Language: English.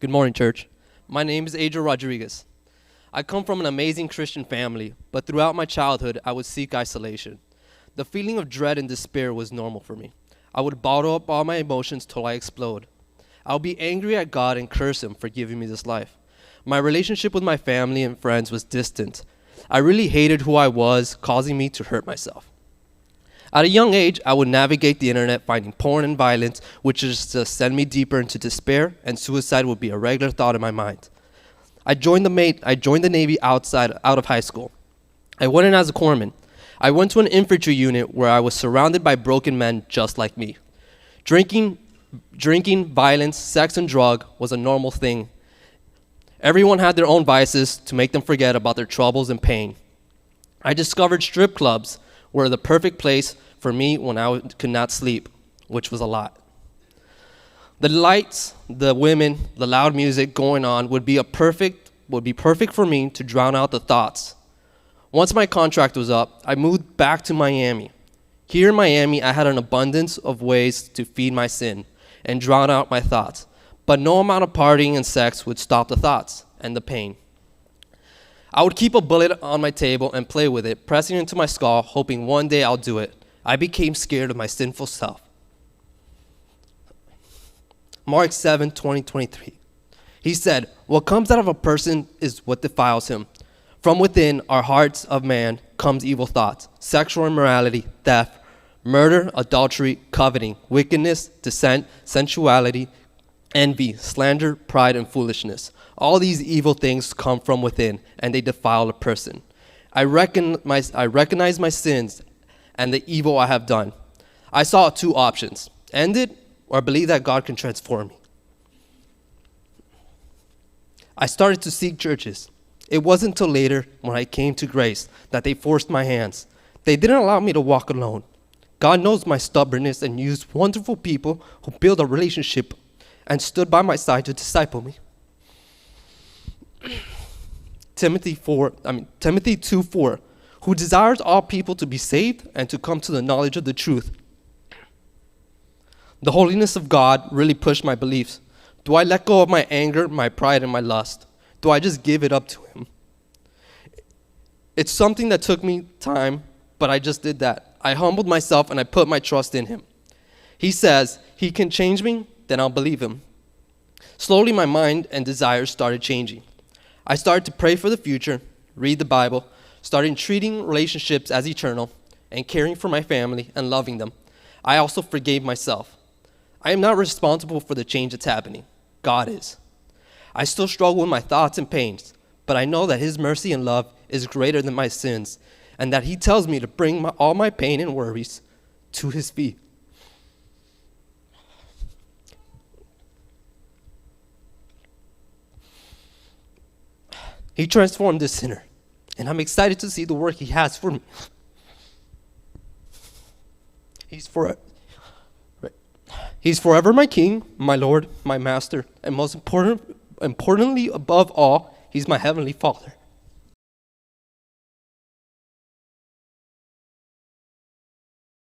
Good morning, church. My name is Adriel Rodriguez. I come from an amazing Christian family, but throughout my childhood, I would seek isolation. The feeling of dread and despair was normal for me. I would bottle up all my emotions till I explode. I would be angry at God and curse Him for giving me this life. My relationship with my family and friends was distant. I really hated who I was, causing me to hurt myself. At a young age, I would navigate the internet finding porn and violence, which is to send me deeper into despair, and suicide would be a regular thought in my mind. I joined the Navy out of high school. I went in as a corpsman. I went to an infantry unit where I was surrounded by broken men just like me. Drinking, violence, sex, and drug was a normal thing. Everyone had their own vices to make them forget about their troubles and pain. I discovered strip clubs were the perfect place for me when I could not sleep, which was a lot. The lights, the women, the loud music going on would be perfect for me to drown out the thoughts. Once my contract was up, I moved back to Miami. Here in Miami, I had an abundance of ways to feed my sin and drown out my thoughts, but no amount of partying and sex would stop the thoughts and the pain. I would keep a bullet on my table and play with it, pressing it into my skull, hoping one day I'll do it. I became scared of my sinful self. Mark 7, 20-23. He said, "What comes out of a person is what defiles him. From within our hearts of man comes evil thoughts, sexual immorality, theft, murder, adultery, coveting, wickedness, dissent, sensuality, envy, slander, pride, and foolishness. All these evil things come from within, and they defile a person. I recognize my sins and the evil I have done. I saw two options: end it or believe that God can transform me. I started to seek churches. It wasn't until later, when I came to grace, that they forced my hands. They didn't allow me to walk alone. God knows my stubbornness and used wonderful people who built a relationship and stood by my side to disciple me. Timothy 2:4, who desires all people to be saved and to come to the knowledge of the truth. The holiness of God really pushed my beliefs. Do I let go of my anger, my pride, and my lust? Do I just give it up to Him? It's something that took me time, but I just did that. I humbled myself and I put my trust in Him. He says He can change me, then I'll believe Him. Slowly my mind and desires started changing. I started to pray for the future, read the Bible, started treating relationships as eternal, and caring for my family and loving them. I also forgave myself. I am not responsible for the change that's happening. God is. I still struggle with my thoughts and pains, but I know that His mercy and love is greater than my sins, and that He tells me to bring all my pain and worries to His feet. He transformed this sinner, and I'm excited to see the work He has for me. He's forever my King, my Lord, my Master, and most importantly above all, He's my Heavenly Father.